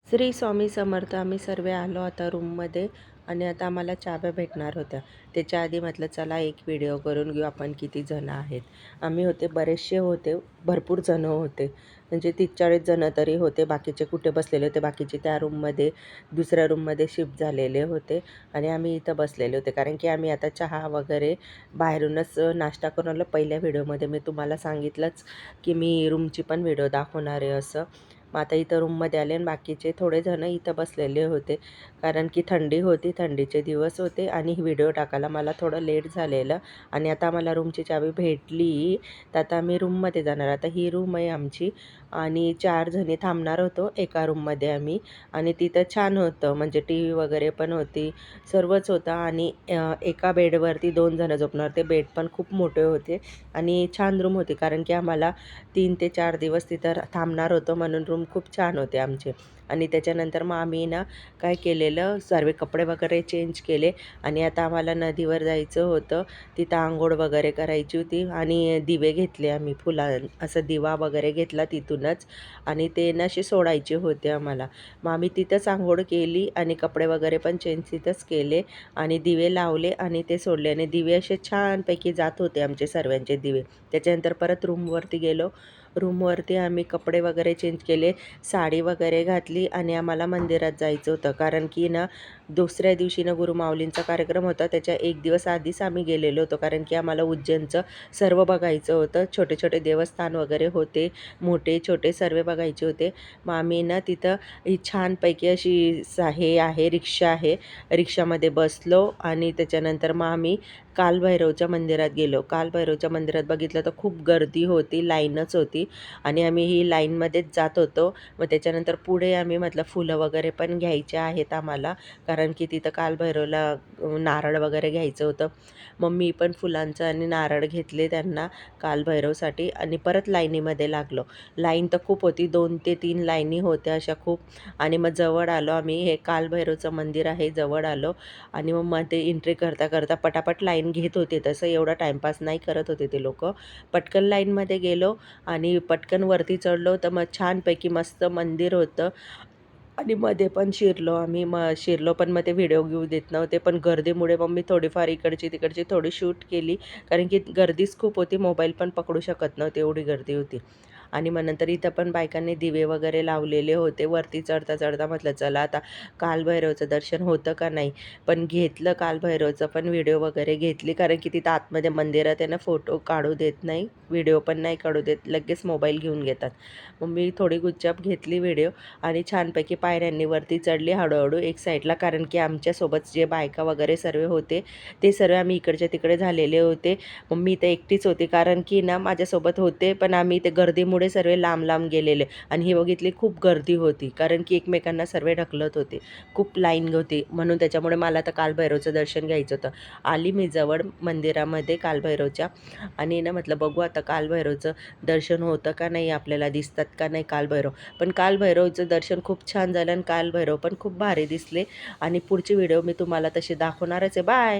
श्री स्वामी समर्थ. आम्ही सर्व आलो आता रूममध्ये आणि आता आम्हाला चाव्या भेटणार होत्या. त्याच्या आधी म्हटलं चला एक व्हिडिओ करून घेऊ आपण किती जण आहेत. आम्ही होते बरेचसे होते, भरपूर जण होते, म्हणजे 30-40 जण तरी होते. बाकीचे कुठे बसलेले होते, बाकीचे त्या रूममध्ये दुसऱ्या रूममध्ये शिफ्ट झालेले होते आणि आम्ही इथं बसलेले होते. कारण की आम्ही आता चहा वगैरे बाहेरूनच नाश्ता करून आलो. पहिल्या व्हिडिओमध्ये मी तुम्हाला सांगितलंच की मी रूमची पण व्हिडिओ दाखवणार आहे असं. मग आता इथं रूममध्ये आले आणि बाकीचे थोडे जण इथं बसलेले होते. कारण की थंडी होती, थंडीचे दिवस होते आणि व्हिडिओ टाकायला मला थोडं लेट झालेलं. आणि आता आम्हाला रूमची चावी भेटली, तर आता आम्ही रूममध्ये जाणार. आता ही रूम आहे आमची आणि 4 जणी थांबणार होतो एका रूममध्ये आम्ही. आणि तिथं छान होतं, म्हणजे टी व्ही वगैरे पण होती, सर्वच होतं. आणि एका बेडवरती 2 जणं झोपणार. ते बेड पण खूप मोठे होते आणि छान रूम होती. कारण की आम्हाला 3 ते 4 दिवस तिथं थांबणार होतो, म्हणून रूम खूप छान होते आमचे. आणि त्याच्यानंतर मग आम्ही ना काय केलेलं, सर्व कपडे वगैरे चेंज केले आणि आता आम्हाला नदीवर जायचं होतं. तिथं अंघोळ वगैरे करायची होती आणि दिवे घेतले आम्ही, असं दिवा वगैरे घेतला तिथूनच आणि ते ना असे सोडायचे होते आम्हाला. मग आम्ही तिथंच अंघोळ केली आणि कपडे वगैरे पण चेंज तिथंच केले आणि दिवे लावले आणि ते सोडले आणि दिवे असे छानपैकी जात होते आमचे सर्वांचे दिवे. त्याच्यानंतर परत रूमवरती गेलो. रूमवरती आम्ही कपडे वगैरे चेंज केले, साडी वगैरे घातली आणि आम्हाला मंदिरात जायचं होतं. कारण की ना दुसऱ्या दिवशी ना गुरुमाऊलींचा कार्यक्रम होता. त्याच्या 1 दिवस आधीच आम्ही गेलेलो होतो. कारण की आम्हाला उज्जैनचं सर्व बघायचं होतं. छोटे छोटे देवस्थान वगैरे होते, मोठे छोटे सर्व बघायचे होते. मग आम्ही ना तिथं ही छानपैकी अशी हे आहे, रिक्षा आहे, रिक्षामध्ये बसलो आणि त्याच्यानंतर मग आम्ही कालभैरवच्या मंदिरात गेलो. कालभैरवच्या मंदिरात बघितलं तर खूप गर्दी होती, लाईनच होती आणि आम्ही ही लाईनमध्येच जात होतो. मग त्याच्यानंतर पुढे आम्ही म्हटलं फुलं वगैरे पण घ्यायचे आहेत आम्हाला, कारण की तिथं कालभैरवला नारळ वगैरे घ्यायचं होतं. मग मी पण फुलांचं आणि नारळ घेतले त्यांना कालभैरवसाठी आणि परत लाईनीमध्ये लागलो. लाईन तर खूप होती, 2 ते 3 लाईनी होत्या अशा खूप. आणि मग जवळ आलो आम्ही, हे कालभैरवचं मंदिर आहे, जवळ आलो आणि मग मध्ये एंट्री करता करता पटापट लाईन घेत होते. तसं एवढा टाईमपास नाही करत होते ते लोकं. पटकन लाईनमध्ये गेलो आणि पटकन वरती चढलो, तर मग छानपैकी मस्त मंदिर होतं आणि मध्ये पण शिरलो आम्ही. मग शिरलो पण मग ते व्हिडिओ घेऊ देत नव्हते. पण गर्दीमुळे मग मी थोडीफार इकडची तिकडची थोडी शूट केली, कारण की गर्दीच खूप होती. मोबाईल पण पकडू शकत नव्हते, एवढी गर्दी होती. आणि मग नंतर इथं पण बायकांनी दिवे वगैरे लावलेले होते. वरती चढता चढता म्हटलं चला आता कालभैरवचं दर्शन होतं का नाही. पण घेतलं कालभैरवचं पण व्हिडिओ वगैरे घेतली, कारण की तिथं आतमध्ये मंदिरात आहे ना फोटो काढू देत नाही, व्हिडिओ पण नाही काढू देत, लगेच मोबाईल घेऊन घेतात. मग मी थोडी गुच्चाप घेतली व्हिडिओ आणि छानपैकी पायऱ्यांनी वरती चढली हळूहळू एक साईडला. कारण की आमच्यासोबत जे बायका वगैरे सर्व होते ते सर्व आम्ही इकडच्या तिकडे झालेले होते. मग मी तर एकटीच होती, कारण की ना माझ्यासोबत होते पण आम्ही ते गर्दीमुळे सर्व लांब लांब गेलेले. आणि ही बघितली खूप गर्दी होती, कारण की एकमेकांना सर्व ढकलत होते, खूप लाईन होती. म्हणून त्याच्यामुळे मला तर कालभैरवचं दर्शन घ्यायचं होतं. आली मी जवळ मंदिरामध्ये कालभैरवच्या आणि ना म्हटलं बघू आता कालभैरवचं दर्शन होतं का नाही, आपल्याला दिसतात का नाही कालभैरव. पण कालभैरवचं दर्शन खूप छान झालं आणि कालभैरव पण खूप भारी दिसले. आणि पुढची व्हिडिओ मी तुम्हाला तशी दाखवणारच आहे. बाय.